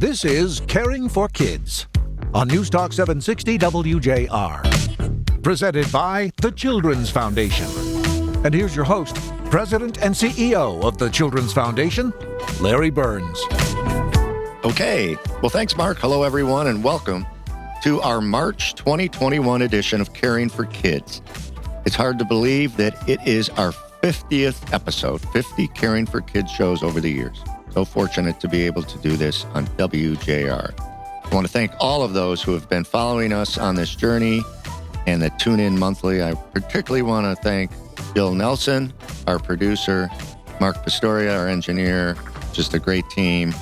This is Caring for Kids on News Talk 760 WJR. Presented by the Children's Foundation. And here's your host, President and CEO of the Children's Foundation, Larry Burns. Okay. Well, thanks, Mark. Hello, everyone, and welcome to our March 2021 edition of Caring for Kids. It's hard to believe that it is our 50th episode, 50 Caring for Kids shows over the years. So fortunate to be able to do this on WJR. I want to thank all of those who have been following us on this journey and that tune in monthly. I particularly want to thank Bill Nelson, our producer, Mark Pistoria, our engineer, just a great team.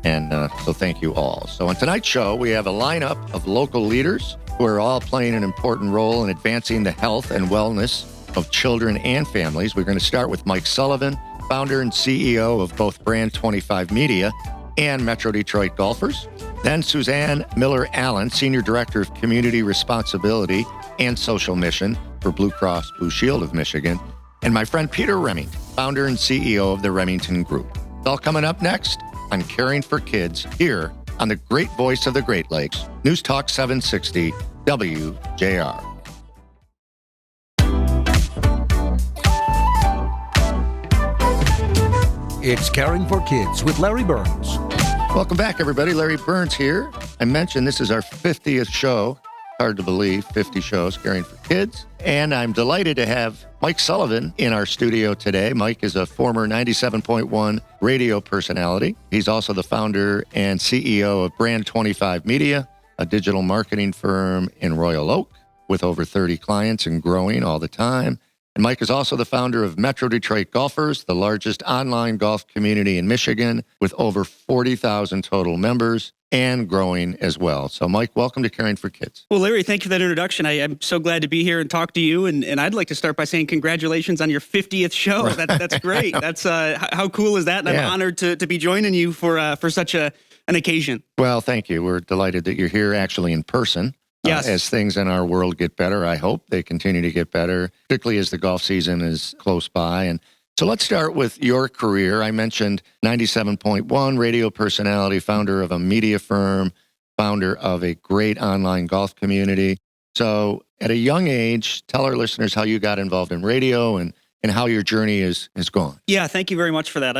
And so thank you all. So on tonight's show, we have a lineup of local leaders who are all playing an important role in advancing the health and wellness of children and families. We're going to start with Mike Sullivan, founder and CEO of both Brand 25 Media and Metro Detroit Golfers. Then Suzanne Miller-Allen, Senior Director of Community Responsibility and Social Mission for Blue Cross Blue Shield of Michigan. And my friend Peter Remington, founder and CEO of the Remington Group. It's all coming up next on Caring for Kids here on the great voice of the Great Lakes, News Talk 760 WJR. It's Caring for Kids with Larry Burns. Welcome back, everybody. Larry Burns here. I mentioned this is our 50th show. Hard to believe, 50 shows Caring for Kids. And I'm delighted to have Mike Sullivan in our studio today. Mike is a former 97.1 radio personality. He's also the founder and CEO of Brand 25 Media, a digital marketing firm in Royal Oak with over 30 clients and growing all the time. And Mike is also the founder of Metro Detroit Golfers, the largest online golf community in Michigan with over 40,000 total members and growing as well. So, Mike, welcome to Caring for Kids. Well, Larry, thank you for that introduction. I'm so glad to be here and talk to you. And I'd like to start by saying congratulations on your 50th show. That's great. That's how cool is that? And I'm honored to be joining you for such an occasion. Well, thank you. We're delighted that you're here actually in person. Yes. As things in our world get better, I hope they continue to get better, particularly as the golf season is close by. And so let's start with your career. I mentioned 97.1 radio personality, founder of a media firm, founder of a great online golf community. So at a young age, tell our listeners how you got involved in radio and how your journey is gone. Yeah, thank you very much for that.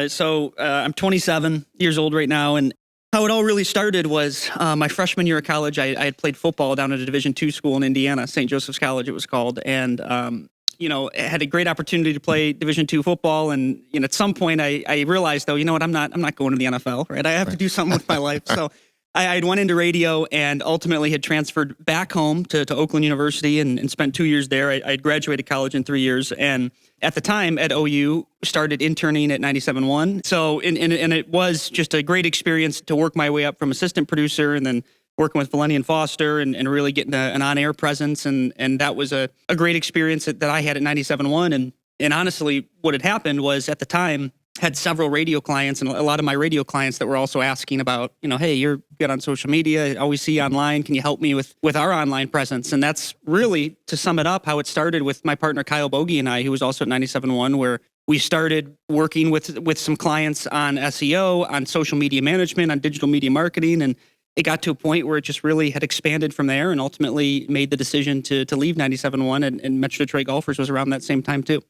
I'm 27 years old right now, and how it all really started was my freshman year of college. I had played football down at a Division II school in Indiana, St. Joseph's College it was called, and had a great opportunity to play Division II football. And at some point, I realized, though, you know what, I'm not going to the NFL, right? I have to do something with my life. So I went into radio and ultimately had transferred back home to Oakland University and spent 2 years there. I had graduated college in 3 years, and at the time at OU, started interning at 97.1. So, and it was just a great experience to work my way up from assistant producer and then working with Valeni and Foster and really getting an on-air presence. And that was a great experience that I had at 97.1. And honestly, what had happened was at the time, had several radio clients and a lot of my radio clients that were also asking about, hey, you're good on social media. I always see you online. Can you help me with our online presence? And that's really, to sum it up, how it started with my partner, Kyle Bogey, and I, who was also at 97.1, where we started working with some clients on SEO, on social media management, on digital media marketing. And it got to a point where it just really had expanded from there and ultimately made the decision to leave 97.1 and Metro Detroit Golfers was around that same time too.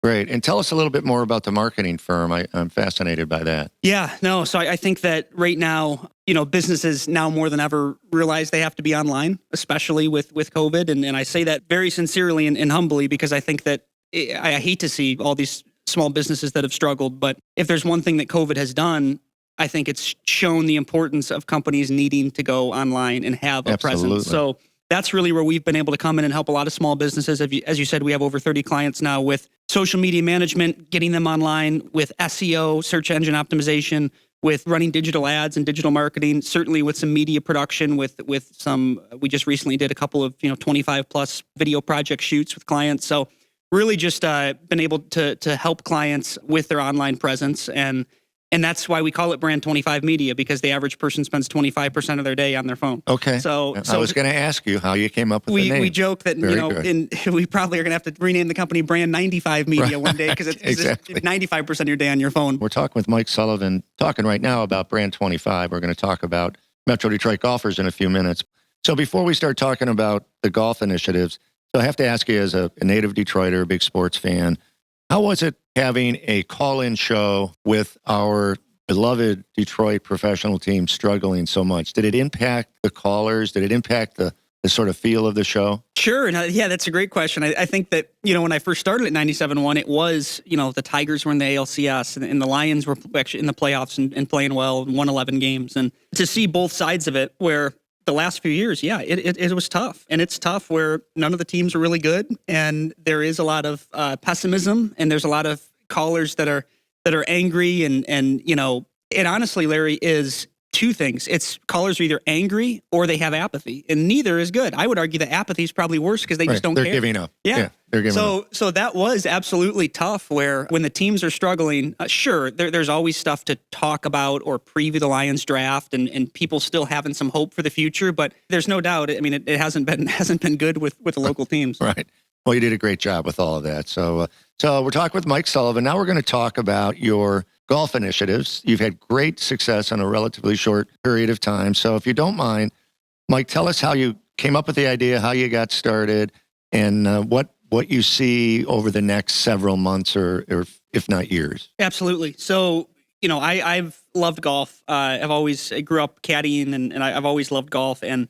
Great. And tell us a little bit more about the marketing firm. I'm fascinated by that. Yeah, no. So I think that right now, businesses now more than ever realize they have to be online, especially with COVID. And I say that very sincerely and humbly because I think that I hate to see all these small businesses that have struggled. But if there's one thing that COVID has done, I think it's shown the importance of companies needing to go online and have a presence. So that's really where we've been able to come in and help a lot of small businesses. As you said, we have over 30 clients now with social media management, getting them online, with SEO, search engine optimization, with running digital ads and digital marketing, certainly with some media production, with some, we just recently did a couple of, 25 plus video project shoots with clients. So really just been able to help clients with their online presence. And And that's why we call it Brand 25 Media, because the average person spends 25% of their day on their phone. Okay. So I was going to ask you how you came up with the name. We joke that, Very we probably are going to have to rename the company Brand 95 Media one day, because it's exactly. 95% of your day on your phone. We're talking with Mike Sullivan, talking right now about Brand 25. We're going to talk about Metro Detroit golfers in a few minutes. So before we start talking about the golf initiatives, so I have to ask you, as a native Detroiter, a big sports fan, how was it having a call-in show with our beloved Detroit professional team struggling so much? Did it impact the callers? Did it impact the sort of feel of the show? Sure. Yeah, that's a great question. I think that, when I first started at 97.1, it was, the Tigers were in the ALCS and the Lions were actually in the playoffs and playing well and won 11 games. And to see both sides of it, where the last few years, it was tough. And it's tough where none of the teams are really good. And there is a lot of pessimism, and there's a lot of callers that are angry. And it honestly, Larry, is two things. It's callers are either angry or they have apathy, and neither is good. I would argue that apathy is probably worse because they just don't care. They're giving up. Yeah, they're giving up. So that was absolutely tough, where when the teams are struggling, sure, there's always stuff to talk about or preview the Lions draft, and people still having some hope for the future, but there's no doubt. I mean, it hasn't been good with the local teams. Right. Well, you did a great job with all of that. So we're talking with Mike Sullivan. Now we're going to talk about your golf initiatives. You've had great success in a relatively short period of time. So if you don't mind, Mike, tell us how you came up with the idea, how you got started, and what you see over the next several months or if not years. Absolutely. So, I've loved golf. I grew up caddying, and I've always loved golf. And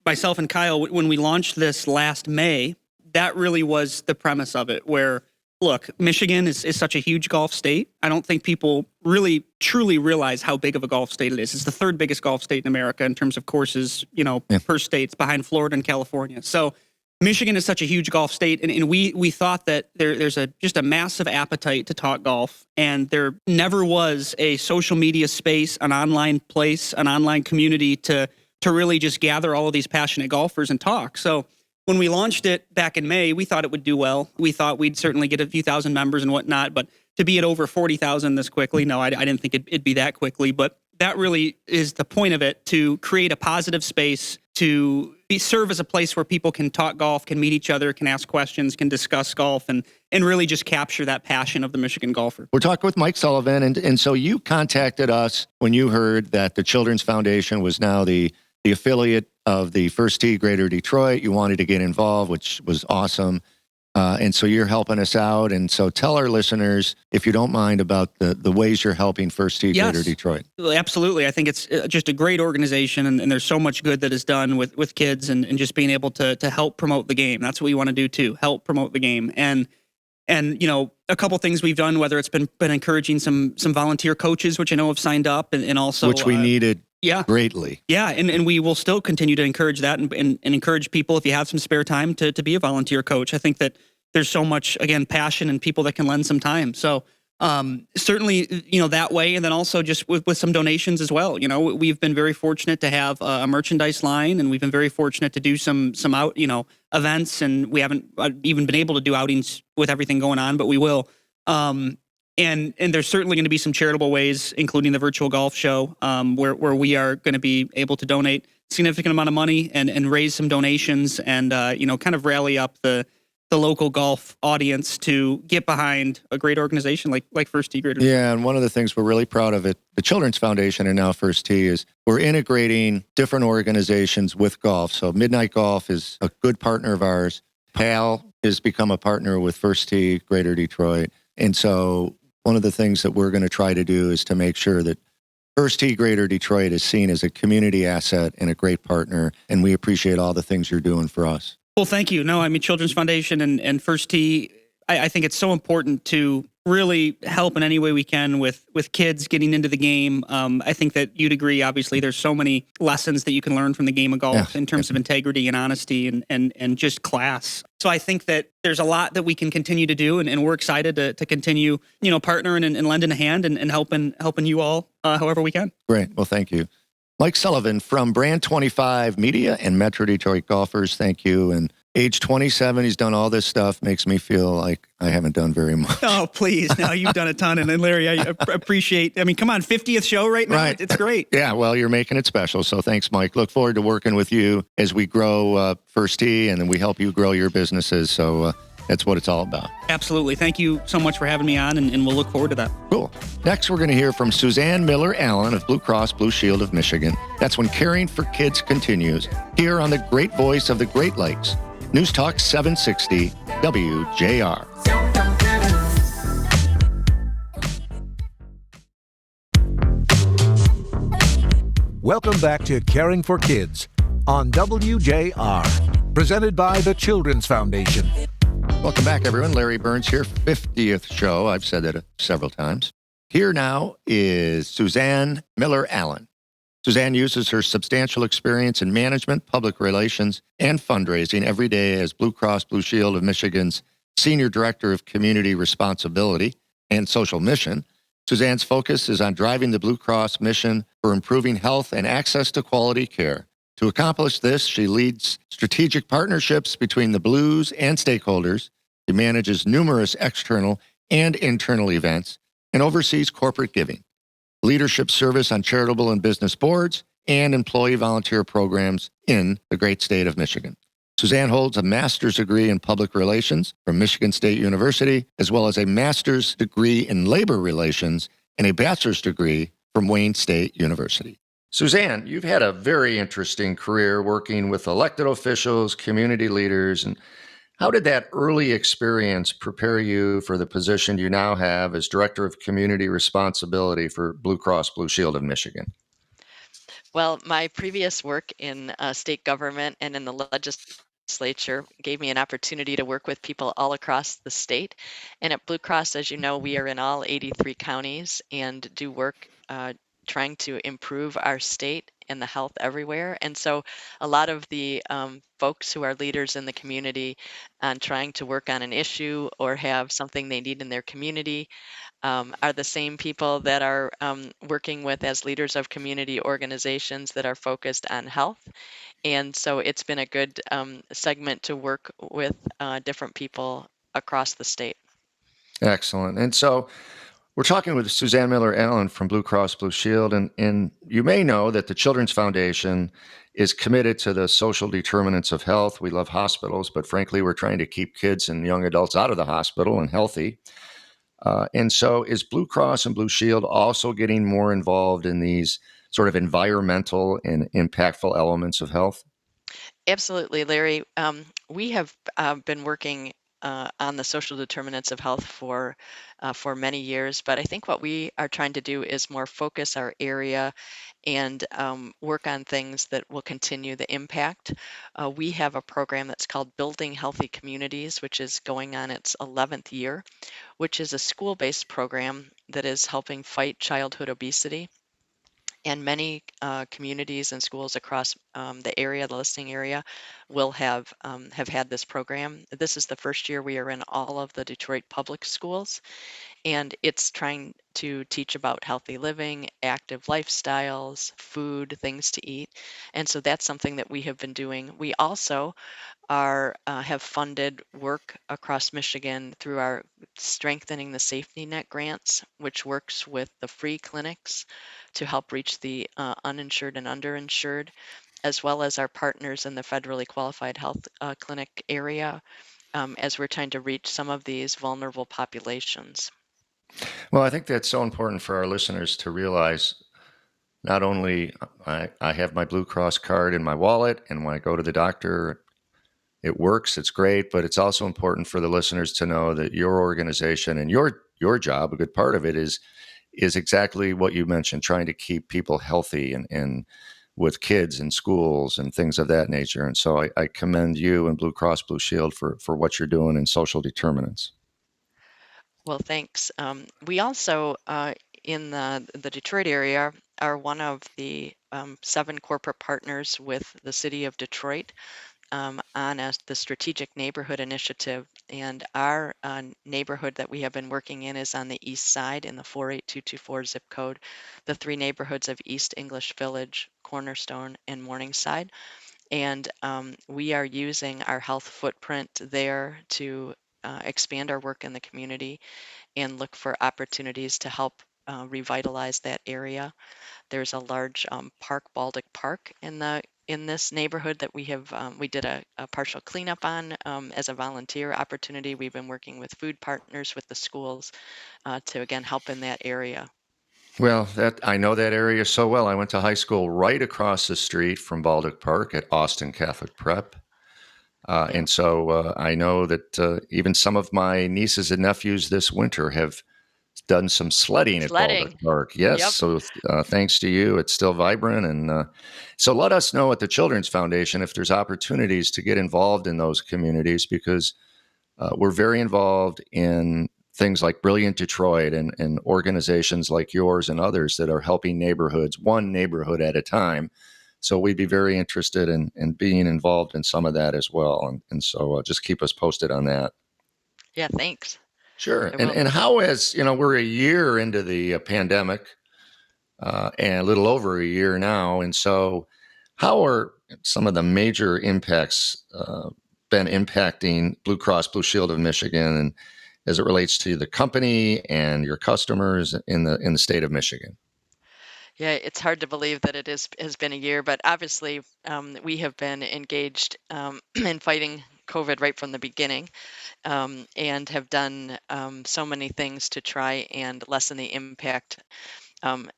myself and Kyle, when we launched this last May, that really was the premise of it, where, look, Michigan is such a huge golf state. I don't think people really truly realize how big of a golf state it is. It's the third biggest golf state in America in terms of courses, per states, behind Florida and California. So Michigan is such a huge golf state, and we thought that there's just a massive appetite to talk golf, and there never was a social media space, an online place, an online community to really just gather all of these passionate golfers and talk. So when we launched it back in May, we thought it would do well. We thought we'd certainly get a few thousand members and whatnot, but to be at over 40,000 this quickly, no, I didn't think it'd be that quickly. But that really is the point of it, to create a positive space, to serve as a place where people can talk golf, can meet each other, can ask questions, can discuss golf, and really just capture that passion of the Michigan golfer. We're talking with Mike Sullivan, and so you contacted us when you heard that the Children's Foundation was now the affiliate of the First Tee Greater Detroit. You wanted to get involved, which was awesome. And so you're helping us out. And so tell our listeners, if you don't mind, about the ways you're helping First Tee Greater Detroit. Absolutely. I think it's just a great organization, and there's so much good that is done with kids and just being able to help promote the game. That's what we want to do too, help promote the game. And a couple things we've done, whether it's been encouraging some volunteer coaches, which I know have signed up, and also which we needed greatly. Yeah, and we will still continue to encourage that and encourage people, if you have some spare time, to be a volunteer coach. I think that there's so much, again, passion and people that can lend some time. So certainly, that way, and then also just with some donations as well. We've been very fortunate to have a merchandise line, and we've been very fortunate to do some out, events, and we haven't even been able to do outings with everything going on, but we will. And there's certainly going to be some charitable ways, including the virtual golf show, where we are going to be able to donate a significant amount of money and raise some donations and, kind of rally up the local golf audience to get behind a great organization like First Tee Greater. Yeah, and one of the things we're really proud of at the Children's Foundation and now First Tee is we're integrating different organizations with golf. So Midnight Golf is a good partner of ours. PAL has become a partner with First Tee Greater Detroit. And so one of the things that we're going to try to do is to make sure that First Tee Greater Detroit is seen as a community asset and a great partner, and we appreciate all the things you're doing for us. Well, thank you. No, I mean, Children's Foundation and First Tee, I think it's so important to really help in any way we can with kids getting into the game. I think that you'd agree, obviously, there's so many lessons that you can learn from the game of golf in terms of integrity and honesty and just class. So I think that there's a lot that we can continue to do, and we're excited to continue, partnering and lending a hand and helping you all however we can. Great. Well, thank you. Mike Sullivan from Brand 25 Media and Metro Detroit Golfers, thank you. And Age 27, he's done all this stuff, makes me feel like I haven't done very much. Oh, please. No, you've done a ton. And then, Larry, I appreciate, I mean, come on, 50th show right now. Right. It's great. Yeah, well, you're making it special. So thanks, Mike. Look forward to working with you as we grow First Tee, and then we help you grow your businesses. So that's what it's all about. Absolutely. Thank you so much for having me on, and we'll look forward to that. Cool. Next, we're going to hear from Suzanne Miller-Allen of Blue Cross Blue Shield of Michigan. That's when Caring for Kids continues, here on the great voice of the Great Lakes. News Talk 760 WJR. Welcome back to Caring for Kids on WJR, presented by the Children's Foundation. Welcome back, everyone. Larry Burns here, 50th show. I've said that several times. Here now is Suzanne Miller-Allen. Suzanne uses her substantial experience in management, public relations, and fundraising every day as Blue Cross Blue Shield of Michigan's Senior Director of Community Responsibility and Social Mission. Suzanne's focus is on driving the Blue Cross mission for improving health and access to quality care. To accomplish this, she leads strategic partnerships between the Blues and stakeholders. She manages numerous external and internal events and oversees corporate giving, leadership service on charitable and business boards, and employee volunteer programs in the great state of Michigan. Suzanne holds a master's degree in public relations from Michigan State University, as well as a master's degree in labor relations and a bachelor's degree from Wayne State University. Suzanne, you've had a very interesting career working with elected officials, community leaders, and how did that early experience prepare you for the position you now have as Director of Community Responsibility for Blue Cross Blue Shield of Michigan? Well, my previous work in state government and in the legislature gave me an opportunity to work with people all across the state. And at Blue Cross, as you know, we are in all 83 counties and do work trying to improve our state and the health everywhere. And so a lot of the folks who are leaders in the community on trying to work on an issue or have something they need in their community are the same people that are working with as leaders of community organizations that are focused on health. And so it's been a good segment to work with different people across the state. Excellent. And so we're talking with Suzanne Miller-Allen from Blue Cross Blue Shield, and you may know that the Children's Foundation is committed to the social determinants of health. We love hospitals, but frankly, we're trying to keep kids and young adults out of the hospital and healthy. And so is Blue Cross and Blue Shield also getting more involved in these sort of environmental and impactful elements of health? Absolutely, Larry. We have been working on the social determinants of health for many years, but I think what we are trying to do is more focus our area and work on things that will continue the impact. We have a program that's called Building Healthy Communities, which is going on its 11th year, which is a school-based program that is helping fight childhood obesity. And many communities and schools across the area, the listening area, will have had this program. This is the first year we are in all of the Detroit public schools, and it's trying to teach about healthy living, active lifestyles, food, things to eat. And so that's something that we have been doing. We also have funded work across Michigan through our Strengthening the Safety Net grants, which works with the free clinics to help reach the uninsured and underinsured, as well as our partners in the federally qualified health clinic area, as we're trying to reach some of these vulnerable populations. Well, I think that's so important for our listeners to realize. Not only I have my Blue Cross card in my wallet, and when I go to the doctor, it works, it's great, but it's also important for the listeners to know that your organization and your job, a good part of it is exactly what you mentioned, trying to keep people healthy and with kids in schools and things of that nature. And so I commend you and Blue Cross Blue Shield for what you're doing in social determinants. Well, thanks. We also, in the Detroit area, are one of the 7 corporate partners with the city of Detroit on the Strategic Neighborhood Initiative. And our neighborhood that we have been working in is on the east side in the 48224 zip code, the 3 neighborhoods of East English Village, Cornerstone, and Morningside. And we are using our health footprint there to expand our work in the community and look for opportunities to help revitalize that area. There's a large park, Baltic Park, in this neighborhood that we did a partial cleanup on as a volunteer opportunity. We've been working with food partners with the schools to again help in that area. Well, that I know that area so well. I went to high school right across the street from Baldock Park at Austin Catholic Prep. Yeah, And so I know that even some of my nieces and nephews this winter have done some sledding at Baldock sledding. Park. Yes. Yep. So thanks to you, it's still vibrant. And so let us know at the Children's Foundation if there's opportunities to get involved in those communities, because we're very involved in things like Brilliant Detroit and organizations like yours and others that are helping neighborhoods, one neighborhood at a time. So we'd be very interested in being involved in some of that as well. And so just keep us posted on that. Yeah, thanks. Sure. I And will. and how as you know, we're a year into the pandemic, and a little over a year now. And so, how are some of the major impacts been impacting Blue Cross Blue Shield of Michigan, and as it relates to the company and your customers in the state of Michigan? Yeah, it's hard to believe that it has been a year, but obviously we have been engaged in fighting COVID right from the beginning, and have done so many things to try and lessen the impact.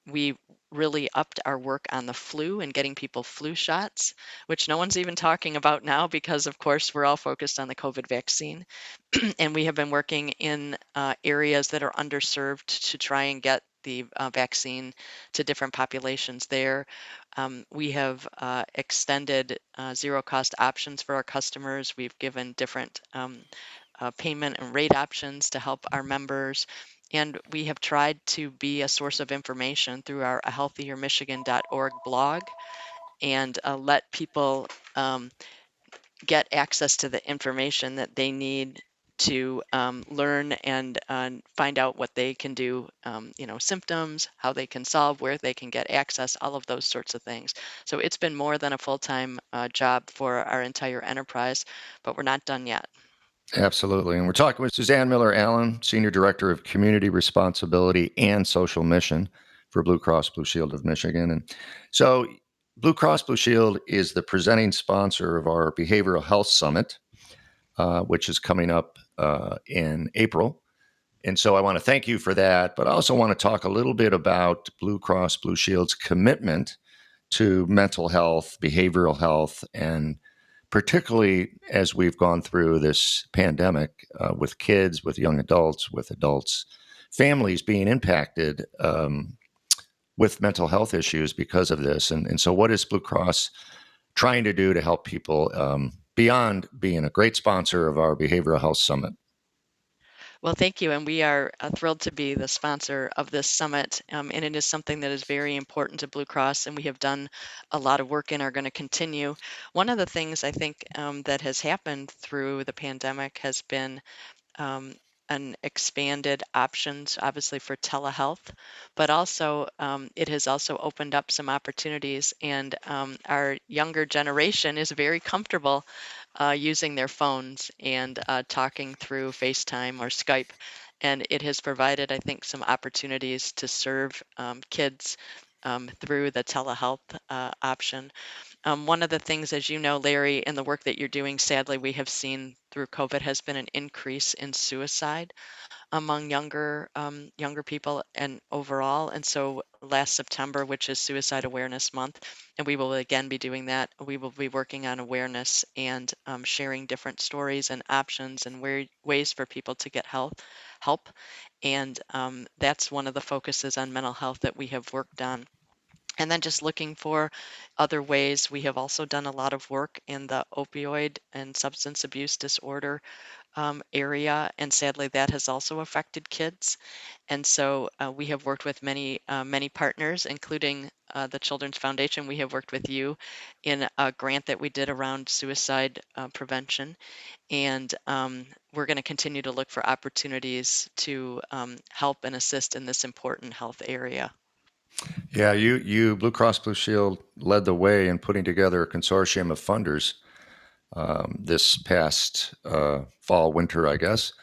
We really upped our work on the flu and getting people flu shots, which no one's even talking about now because, of course, we're all focused on the COVID vaccine. And we have been working in areas that are underserved to try and get the vaccine to different populations there. We have extended zero cost options for our customers. We've given different payment and rate options to help our members. And we have tried to be a source of information through our ahealthiermichigan.org blog and let people get access to the information that they need to learn and find out what they can do, symptoms, how they can solve, where they can get access, all of those sorts of things. So it's been more than a full-time job for our entire enterprise, but we're not done yet. Absolutely. And we're talking with Suzanne Miller Allen, Senior Director of Community Responsibility and Social Mission for Blue Cross Blue Shield of Michigan. And so Blue Cross Blue Shield is the presenting sponsor of our Behavioral Health Summit, which is coming up in April. And so I want to thank you for that. But I also want to talk a little bit about Blue Cross Blue Shield's commitment to mental health, behavioral health, and particularly as we've gone through this pandemic with kids, with young adults, with adults, families being impacted with mental health issues because of this. And so, what is Blue Cross trying to do to help people beyond being a great sponsor of our Behavioral Health Summit? Well, thank you. And we are thrilled to be the sponsor of this summit. And it is something that is very important to Blue Cross, and we have done a lot of work and are going to continue. One of the things I think that has happened through the pandemic has been um, an expanded options, obviously for telehealth, but also it has also opened up some opportunities. And our younger generation is very comfortable using their phones and talking through FaceTime or Skype. And it has provided, I think, some opportunities to serve kids through the telehealth option. One of the things, as you know, Larry, in the work that you're doing, sadly, we have seen through COVID has been an increase in suicide among younger people and overall. And so last September, which is Suicide Awareness Month, and we will again be doing that. We will be working on awareness and sharing different stories and options and ways for people to get help. And that's one of the focuses on mental health that we have worked on. And then just looking for other ways. We have also done a lot of work in the opioid and substance abuse disorder area, and sadly, that has also affected kids. And so we have worked with many partners, including the Children's Foundation. We have worked with you in a grant that we did around suicide prevention, and we're going to continue to look for opportunities to help and assist in this important health area. Yeah, you Blue Cross Blue Shield led the way in putting together a consortium of funders this past fall, winter, I guess,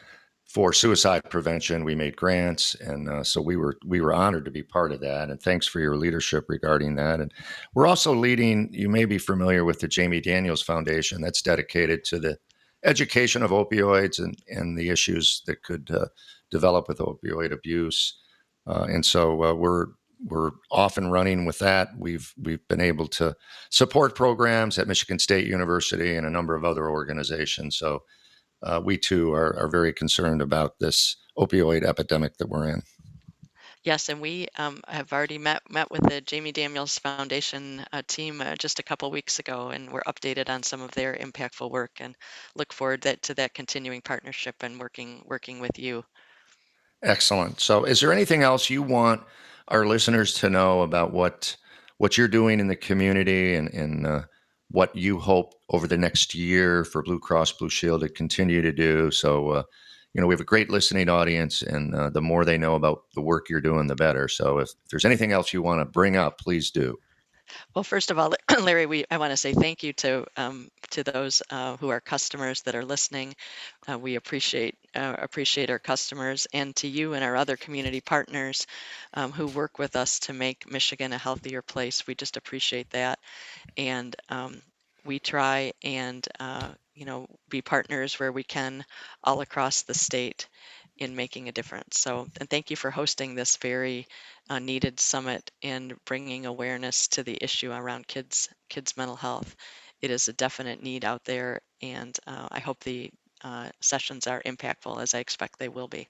for suicide prevention. We made grants, and so we were honored to be part of that. And thanks for your leadership regarding that. And we're also leading. You may be familiar with the Jamie Daniels Foundation that's dedicated to the education of opioids and the issues that could develop with opioid abuse. And so we're off and running with that. We've been able to support programs at Michigan State University and a number of other organizations. So we too are very concerned about this opioid epidemic that we're in. Yes, and we have already met with the Jamie Daniels Foundation team just a couple weeks ago, and we're updated on some of their impactful work, and look forward to that continuing partnership and working with you. Excellent. So is there anything else you want our listeners to know about what you're doing in the community and what you hope over the next year for Blue Cross Blue Shield to continue to do? So, we have a great listening audience, and the more they know about the work you're doing, the better. So if there's anything else you want to bring up, please do. Well, first of all, Larry, I want to say thank you to those who are customers that are listening. We appreciate our customers, and to you and our other community partners who work with us to make Michigan a healthier place. We just appreciate that, and we try and be partners where we can all across the state in making a difference. So, and thank you for hosting this very needed summit and bringing awareness to the issue around kids mental health. It is a definite need out there, and I hope the sessions are impactful, as I expect they will be.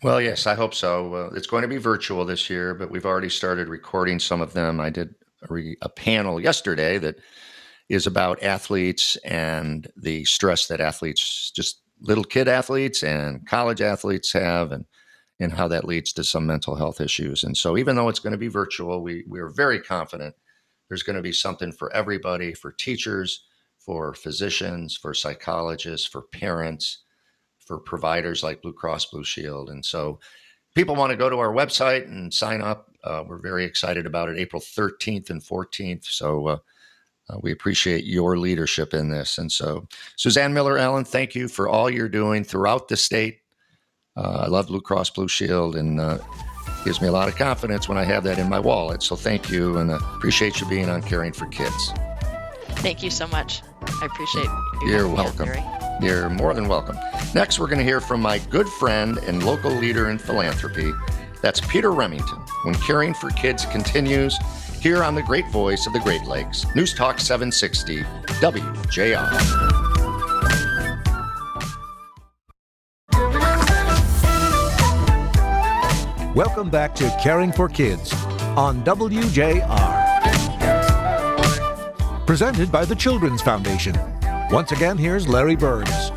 Well, yes, I hope so. It's going to be virtual this year, but we've already started recording some of them. I did a panel yesterday that is about athletes and the stress that athletes, just little kid athletes and college athletes have, and how that leads to some mental health issues. And so even though it's going to be virtual, we are very confident there's going to be something for everybody, for teachers, for physicians, for psychologists, for parents, for providers like Blue Cross Blue Shield. And so people want to go to our website and sign up. We're very excited about it, April 13th and 14th. So we appreciate your leadership in this. And so, Suzanne Miller-Allen, thank you for all you're doing throughout the state. I love Blue Cross Blue Shield, and gives me a lot of confidence when I have that in my wallet. So thank you, and appreciate you being on Caring for Kids. Thank you so much. I appreciate you. You're welcome. You're more than welcome. Next, we're going to hear from my good friend and local leader in philanthropy. That's Peter Remington, when Caring for Kids continues here on the great voice of the Great Lakes, News Talk 760 WJR. Welcome back to Caring for Kids on WJR. Presented by the Children's Foundation. Once again, here's Larry Burns.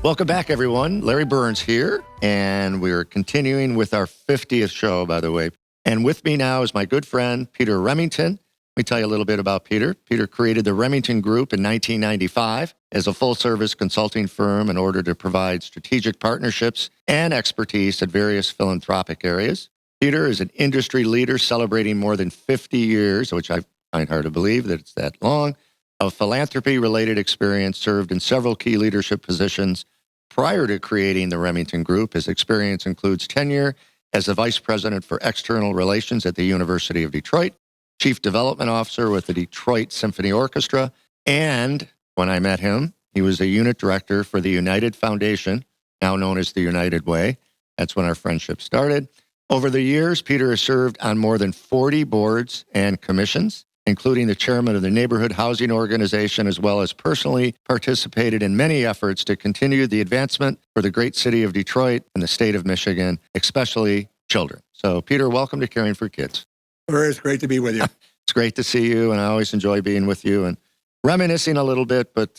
Welcome back, everyone. Larry Burns here, and we're continuing with our 50th show, by the way. And with me now is my good friend, Peter Remington. Let me tell you a little bit about Peter. Peter created the Remington Group in 1995 as a full-service consulting firm in order to provide strategic partnerships and expertise at various philanthropic areas. Peter is an industry leader celebrating more than 50 years, which I find hard to believe that it's that long, of philanthropy-related experience, served in several key leadership positions. Prior to creating the Remington Group, his experience includes tenure as the Vice President for External Relations at the University of Detroit, Chief Development Officer with the Detroit Symphony Orchestra, and when I met him, he was a unit director for the United Foundation, now known as the United Way. That's when our friendship started. Over the years, Peter has served on more than 40 boards and commissions, including the chairman of the Neighborhood Housing Organization, as well as personally participated in many efforts to continue the advancement for the great city of Detroit and the state of Michigan, especially children. So, Peter, welcome to Caring for Kids. It's great to be with you. It's great to see you, and I always enjoy being with you and reminiscing a little bit, but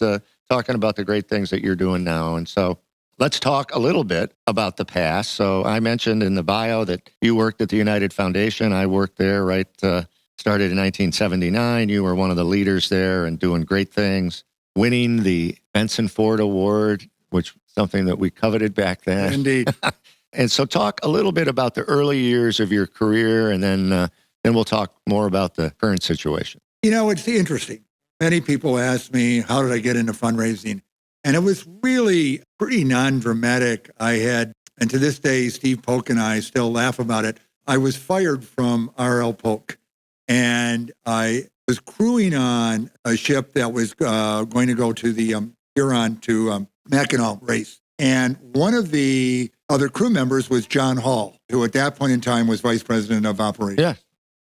talking about the great things that you're doing now. And so let's talk a little bit about the past. So I mentioned in the bio that you worked at the United Foundation. I worked there, started in 1979. You were one of the leaders there and doing great things, winning the Benson Ford Award, which was something that we coveted back then. Indeed. And so talk a little bit about the early years of your career, and then we'll talk more about the current situation. It's interesting. Many people ask me, how did I get into fundraising? And it was really pretty non-dramatic. And to this day, Steve Polk and I still laugh about it. I was fired from R.L. Polk, and I was crewing on a ship that was going to go to the Huron to Mackinac race. And one of the other crew members was John Hall, who at that point in time was vice president of operations. Yeah,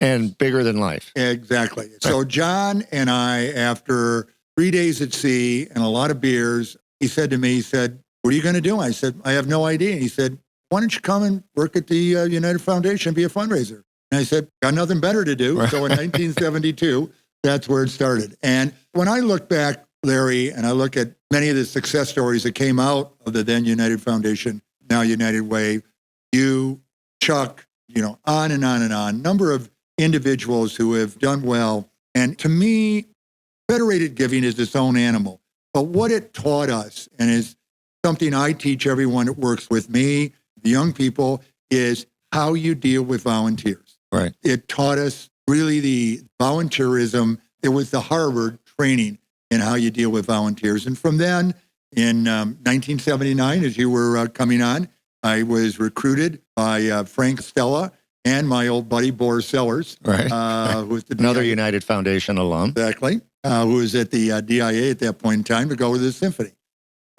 and bigger than life. Exactly. So John and I, after 3 days at sea and a lot of beers, he said to me, what are you going to do? I said, I have no idea. He said, why don't you come and work at the United Foundation, be a fundraiser? And I said, got nothing better to do. Right. So in 1972, that's where it started. And when I look back, Larry, and I look at many of the success stories that came out of the then United Foundation, now United Way, you, Chuck, on and on and on, number of individuals who have done well. And to me, federated giving is its own animal. But what it taught us, and is something I teach everyone that works with me, the young people, is how you deal with volunteers. Right. It taught us really the volunteerism. It was the Harvard training in how you deal with volunteers. And from then, in 1979, as you were coming on, I was recruited by Frank Stella and my old buddy Boris Sellers, right. Who was another United Foundation alum. Exactly. Who was at the DIA at that point in time to go to the symphony.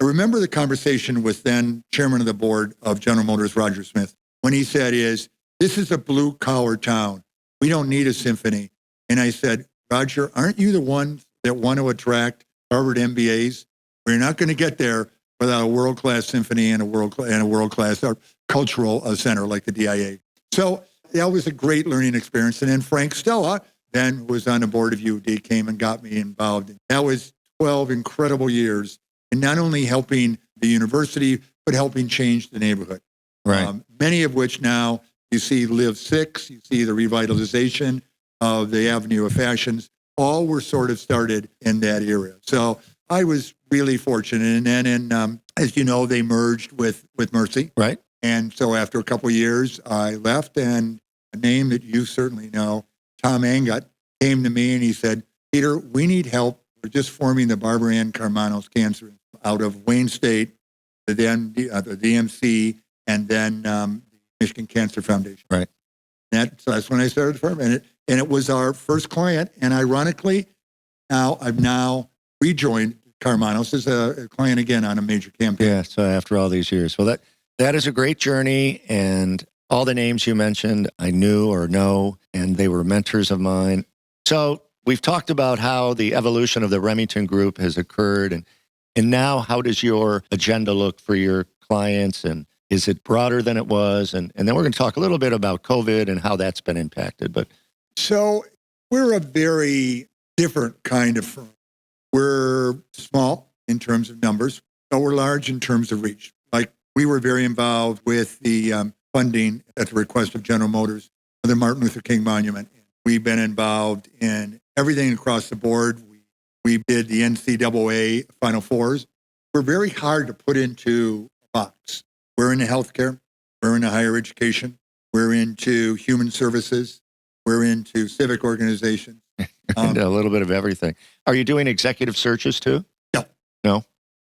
I remember the conversation with then chairman of the board of General Motors, Roger Smith, when he said, this is a blue-collar town. We don't need a symphony. And I said, Roger, aren't you the ones that want to attract Harvard MBAs? We're not going to get there without a world-class symphony and a world-class cultural center like the DIA. So that was a great learning experience. And then Frank Stella, then who was on the board of UD, came and got me involved. That was 12 incredible years, and not only helping the university, but helping change the neighborhood. Right. Many of which now you see Live 6, you see the revitalization of the Avenue of Fashions, all were sort of started in that area. So I was really fortunate. And then, as you know, they merged with Mercy. Right. And so after a couple of years, I left, and a name that you certainly know, Tom Angut, came to me and he said, Peter, we need help. We're just forming the Barbara Ann Karmanos Cancer out of Wayne State, the DMC, and then the Michigan Cancer Foundation. Right. So that's when I started the firm. And it was our first client. And ironically, I've now rejoined Karmanos as a client again on a major campaign. Yeah, so after all these years. Well, that is a great journey, and all the names you mentioned I knew or know, and they were mentors of mine. So we've talked about how the evolution of the Remington Group has occurred, and now how does your agenda look for your clients, and is it broader than it was? And then we're going to talk a little bit about COVID and how that's been impacted. So we're a very different kind of firm. We're small in terms of numbers, but we're large in terms of reach. Like, we were very involved with the funding at the request of General Motors of the Martin Luther King Monument. We've been involved in everything across the board. We did the NCAA Final Fours. We're very hard to put into a box. We're into healthcare. We're into higher education. We're into human services. We're into civic organizations. And a little bit of everything. Are you doing executive searches too? No?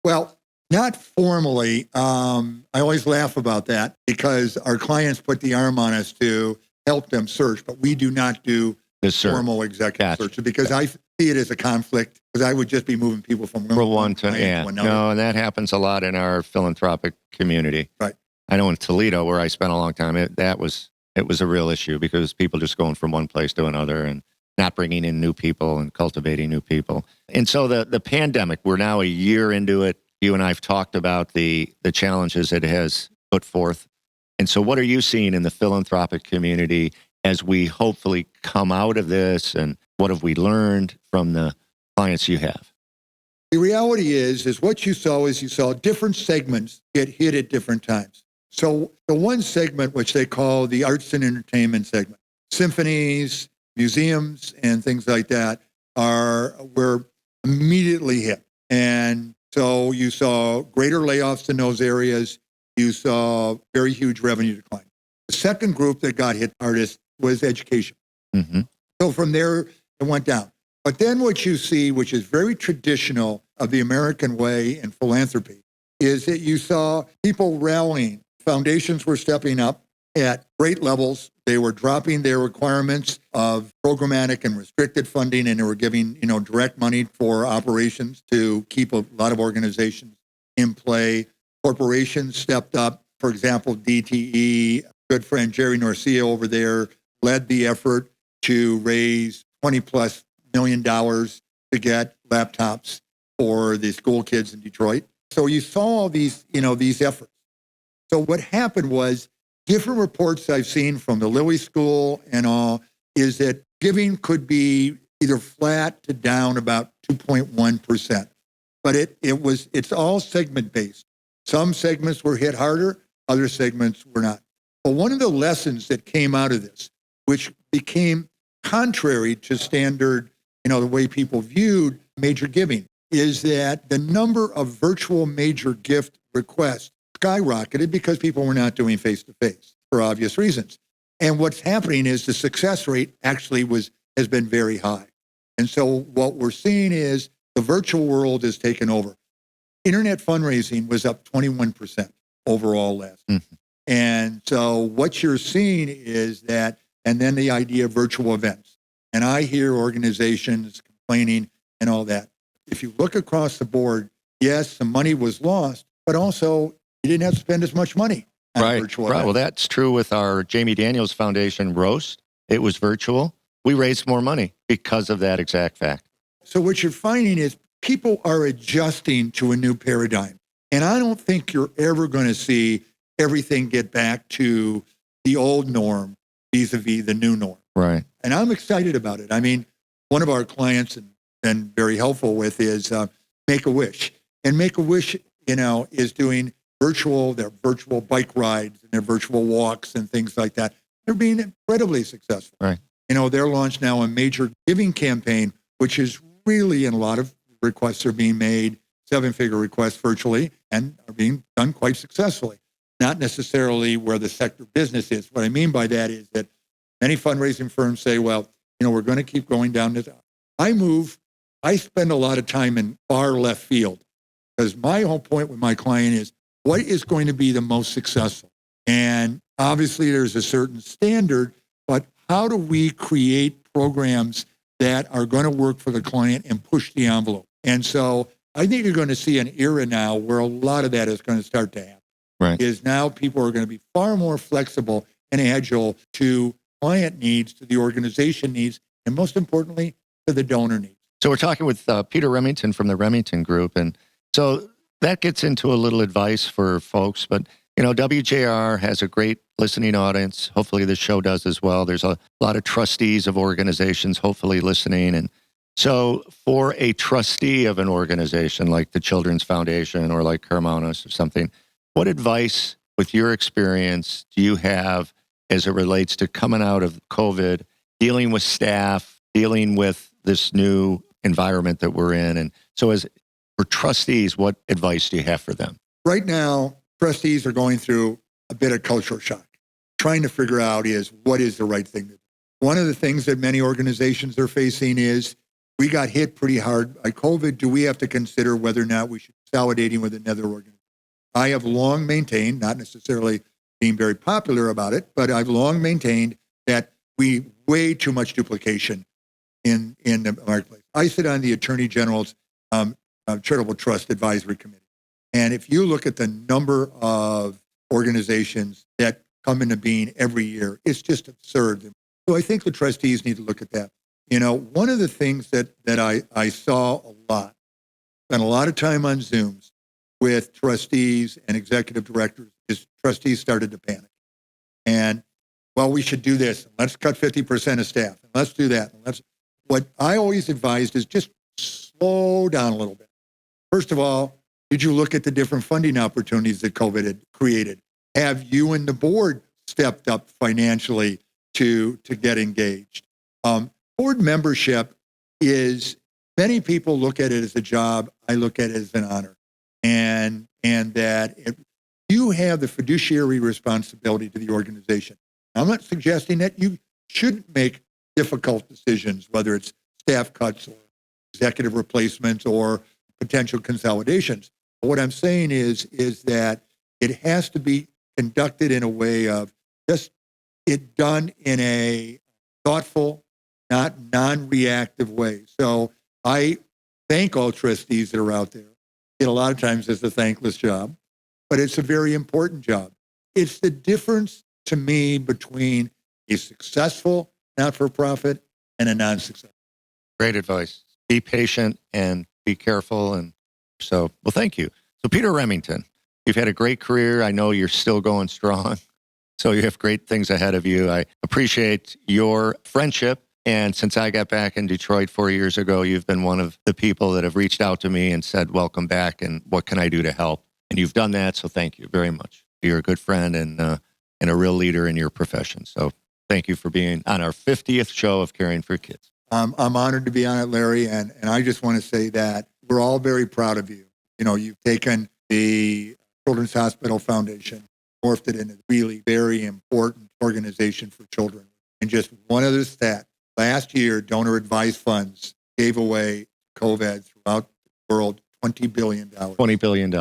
Well, not formally. I always laugh about that because our clients put the arm on us to help them search, but we do not do formal executive searches because I see it as a conflict, because I would just be moving people from one to another. No, and that happens a lot in our philanthropic community. Right. I know in Toledo, where I spent a long time, it was a real issue because people just going from one place to another and not bringing in new people and cultivating new people. And so the pandemic, we're now a year into it. You and I have talked about the challenges it has put forth. And so what are you seeing in the philanthropic community as we hopefully come out of this, and what have we learned from the clients you have? The reality is what you saw different segments get hit at different times. So the one segment, which they call the arts and entertainment segment, symphonies, museums, and things like that, were immediately hit. And so you saw greater layoffs in those areas. you saw very huge revenue decline. The second group that got hit hardest was education. Mm-hmm. So from there, it went down. But then what you see, which is very traditional of the American way in philanthropy, is that you saw people rallying. Foundations were stepping up at great levels. They were dropping their requirements of programmatic and restricted funding, and they were giving, direct money for operations to keep a lot of organizations in play. Corporations stepped up. For example, DTE, good friend Jerry Norcia over there, led the effort to raise $20+ million to get laptops for the school kids in Detroit. So you saw all these efforts. So what happened was, different reports I've seen from the Lilly School and all is that giving could be either flat to down about 2.1%. But it's all segment based. Some segments were hit harder, other segments were not. But one of the lessons that came out of this, which became contrary to standard, the way people viewed major giving, is that the number of virtual major gift requests skyrocketed because people were not doing face-to-face for obvious reasons. And what's happening is the success rate actually has been very high. And so what we're seeing is the virtual world has taken over. Internet fundraising was up 21% overall last year. Mm-hmm. And so what you're seeing is that, and then the idea of virtual events. And I hear organizations complaining and all that. If you look across the board, yes, some money was lost, but also you didn't have to spend as much money on virtual events. Well, that's true with our Jamie Daniels Foundation roast. It was virtual. We raised more money because of that exact fact. So what you're finding is people are adjusting to a new paradigm. And I don't think you're ever going to see everything get back to the old norm vis-a-vis the new norm. Right. And I'm excited about it. I mean, one of our clients and been very helpful with is Make-A-Wish. And Make-A-Wish, is doing their virtual bike rides and their virtual walks and things like that. They're being incredibly successful. Right. They're launched now a major giving campaign, which is really, in a lot of requests are being made, 7-figure requests virtually, and are being done quite successfully. Not necessarily where the sector business is. What I mean by that is that many fundraising firms say, well, we're going to keep going down this. I spend a lot of time in far left field because my whole point with my client is what is going to be the most successful? And obviously there's a certain standard, but how do we create programs that are going to work for the client and push the envelope? And so I think you're going to see an era now where a lot of that is going to start to happen. Right. Is now people are going to be far more flexible and agile to client needs, to the organization needs, and most importantly, to the donor needs. So we're talking with Peter Remington from the Remington Group. And so that gets into a little advice for folks. But, WJR has a great listening audience. Hopefully this show does as well. There's a lot of trustees of organizations hopefully listening. And so for a trustee of an organization like the Children's Foundation or like Hermanos or something, what advice, with your experience, do you have as it relates to coming out of COVID, dealing with staff, dealing with this new environment that we're in? And so for trustees, what advice do you have for them? Right now, trustees are going through a bit of cultural shock, trying to figure out what is the right thing to do. One of the things that many organizations are facing is we got hit pretty hard by COVID. Do we have to consider whether or not we should be consolidating with another organization? I have long maintained, not necessarily being very popular about it, but I've long maintained that we way too much duplication in the marketplace. I sit on the Attorney General's Charitable Trust Advisory Committee. And if you look at the number of organizations that come into being every year, it's just absurd. So I think the trustees need to look at that. One of the things that I saw a lot, spent a lot of time on Zooms with trustees and executive directors, is trustees started to panic. And, well, we should do this. Let's cut 50% of staff. And let's do that. What I always advised is just slow down a little bit. First of all, did you look at the different funding opportunities that COVID had created? Have you and the board stepped up financially to get engaged? Board membership is, many people look at it as a job. I look at it as an honor. And that you have the fiduciary responsibility to the organization. I'm not suggesting that you shouldn't make difficult decisions, whether it's staff cuts or executive replacements or potential consolidations. But what I'm saying is that it has to be conducted in a way of just it done in a thoughtful, not non-reactive way. So I thank all trustees that are out there. A lot of times it's a thankless job, but it's a very important job. It's the difference to me between a successful not-for-profit and a non-successful. Great advice. Be patient and be careful. And so, well, thank you. So Peter Remington, you've had a great career. I know you're still going strong. So you have great things ahead of you. I appreciate your friendship. And since I got back in Detroit 4 years ago, you've been one of the people that have reached out to me and said, welcome back, and what can I do to help? And you've done that, so thank you very much. You're a good friend and a real leader in your profession. So thank you for being on our 50th show of Caring for Kids. I'm honored to be on it, Larry, and I just want to say that we're all very proud of you. You know, you've taken the Children's Hospital Foundation, morphed it into a really very important organization for children. And just one other stat, last year, donor advised funds gave away COVID throughout the world $20 billion. $20 billion.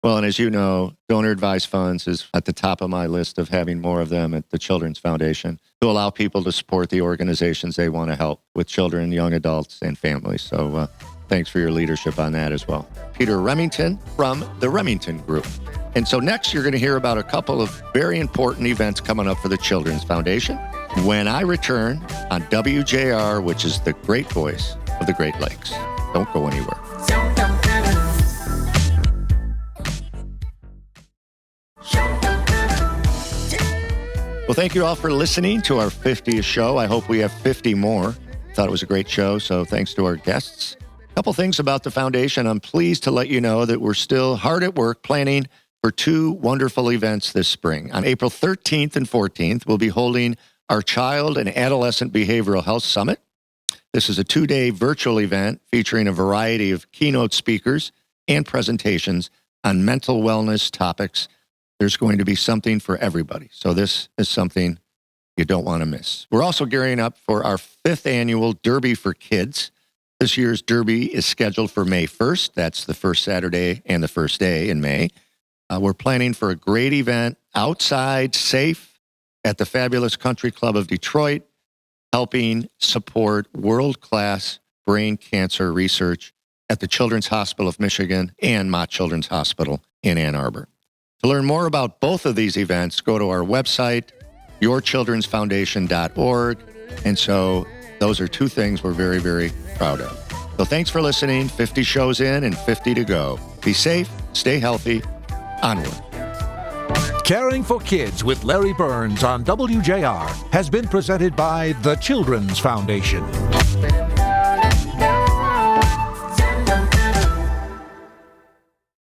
Well, and as you know, donor advised funds is at the top of my list of having more of them at the Children's Foundation to allow people to support the organizations they want to help with children, young adults, and families. So thanks for your leadership on that as well. Peter Remington from the Remington Group. And so next, you're going to hear about a couple of very important events coming up for the Children's Foundation when I return on WJR, which is the great voice of the Great Lakes. Don't go anywhere. Well, thank you all for listening to our 50th show. I hope we have 50 more. Thought it was a great show, so thanks to our guests. A couple things about the foundation. I'm pleased to let you know that we're still hard at work planning for two wonderful events this spring. On April 13th and 14th, we'll be holding our Child and Adolescent Behavioral Health Summit. This is a 2-day virtual event featuring a variety of keynote speakers and presentations on mental wellness topics. There's going to be something for everybody. So this is something you don't want to miss. We're also gearing up for our 5th annual Derby for Kids. This year's Derby is scheduled for May 1st. That's the first Saturday and the first day in May. We're planning for a great event outside, safe, at the fabulous Country Club of Detroit, helping support world-class brain cancer research at the Children's Hospital of Michigan and Mott Children's Hospital in Ann Arbor. To learn more about both of these events, go to our website, yourchildrensfoundation.org. And so those are two things we're very, very proud of. So thanks for listening. 50 shows in and 50 to go. Be safe, stay healthy, onward. Caring for Kids with Larry Burns on WJR has been presented by the Children's Foundation.